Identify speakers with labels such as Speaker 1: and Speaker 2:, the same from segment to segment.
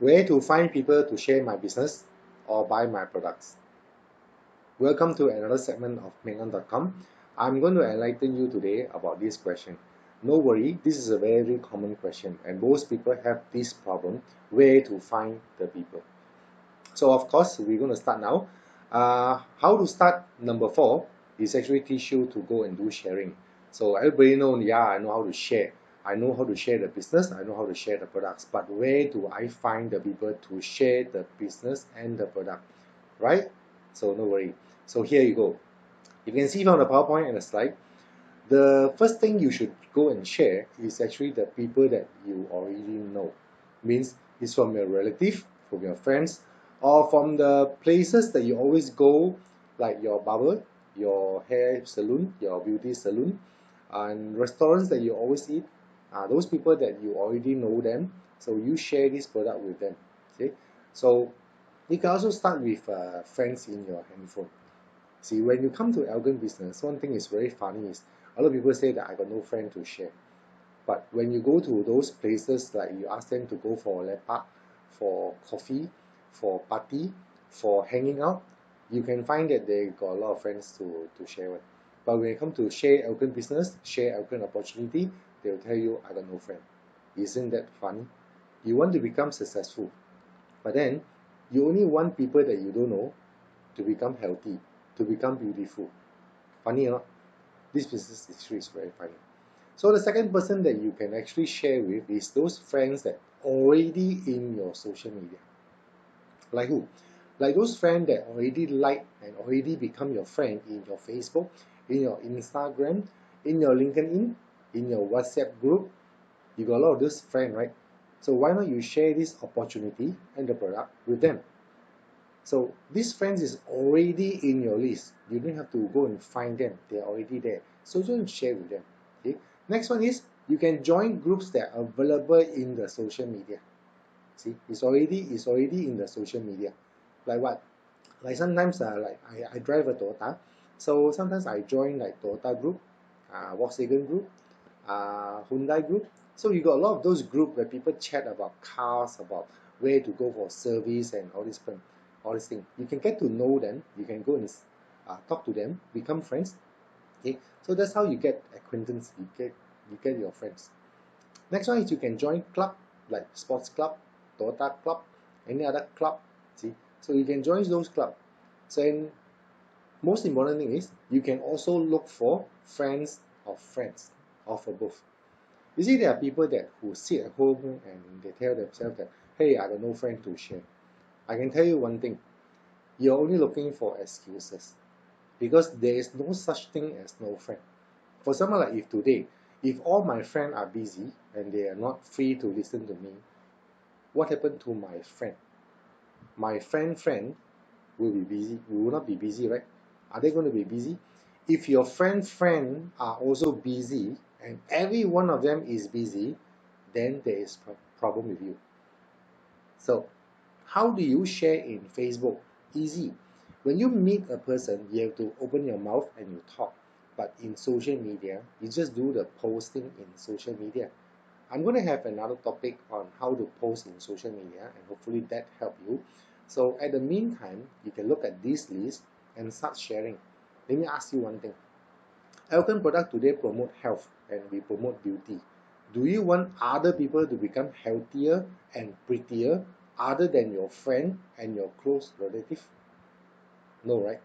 Speaker 1: Where to find people to share my business or buy my products. Welcome to another segment of Meng.com. I'm going to enlighten you today about this question. No worry, this is a very common question and most people have this problem, where to find the people. So of course, we're going to start now. How to start, number 4, is actually teach you to go and do sharing. So everybody know, yeah, I know how to share. I know how to share the business, I know how to share the products, but where do I find the people to share the business and the product, right? So no worry. So here you go. You can see from the PowerPoint and the slide, the first thing you should go and share is actually the people that you already know. Means it's from your relative, from your friends, or from the places that you always go, like your barber, your hair salon, your beauty salon, and restaurants that you always eat. Those people that you already know them, so you share this product with them. Okay, so you can also start with friends in your handphone. See, when you come to Elken business, one thing is very funny is a lot of people say that I got no friend to share. But when you go to those places, like you ask them to go for lepak, for coffee, for party, for hanging out, you can find that they got a lot of friends to share with. But when it comes to share Elken business, share Elken opportunity, they'll tell you I got no friend. Isn't that funny? You want to become successful, but then you only want people that you don't know to become healthy, to become beautiful. Funny or not? This business history is very funny. So the second person that you can actually share with is those friends that already in your social media. Like who? Like those friends that already like and already become your friend in your Facebook, in your Instagram, in your LinkedIn, in your WhatsApp group. You got a lot of those friends, right? So why not you share this opportunity and the product with them? So these friends is already in your list. You don't have to go and find them. They're already there. So just share with them. Okay. Next one is you can join groups that are available in the social media. See, it's already in the social media. Like what? Like sometimes like I drive a Toyota. So sometimes I join like Toyota group, Volkswagen group, Hyundai group. So you got a lot of those group where people chat about cars, about where to go for service and all these things. You can get to know them. You can go and talk to them, become friends. Okay, so that's how you get acquaintance. You get your friends. Next one is you can join club like sports club, Toyota club, any other club. See, so you can join those club. So and most important thing is you can also look for friends of both. You see, there are people that who sit at home and they tell themselves that, hey, I got no friend to share. I can tell you one thing, you're only looking for excuses because there is no such thing as no friend. For someone like if today, if all my friends are busy and they are not free to listen to me, what happened to my friend? My friend will be busy, will not be busy, right? Are they going to be busy? If your friend are also busy and every one of them is busy, then there is problem with you. So how do you share in Facebook? Easy. When you meet a person, you have to open your mouth and you talk. But in social media, you just do the posting in social media. I'm going to have another topic on how to post in social media and hopefully that help you. So at the meantime, you can look at this list and start sharing. Let me ask you one thing. Elken product today promote health and we promote beauty. Do you want other people to become healthier and prettier other than your friend and your close relative? No, right?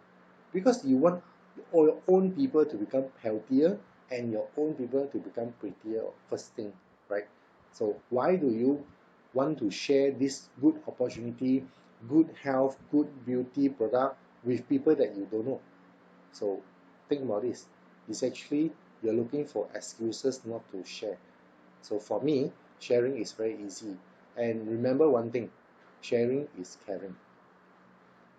Speaker 1: Because you want all your own people to become healthier and your own people to become prettier first thing, right? So why do you want to share this good opportunity, good health, good beauty product with people that you don't know? So think about this. It's actually you're looking for excuses not to share. So for me, sharing is very easy. And remember one thing, sharing is caring.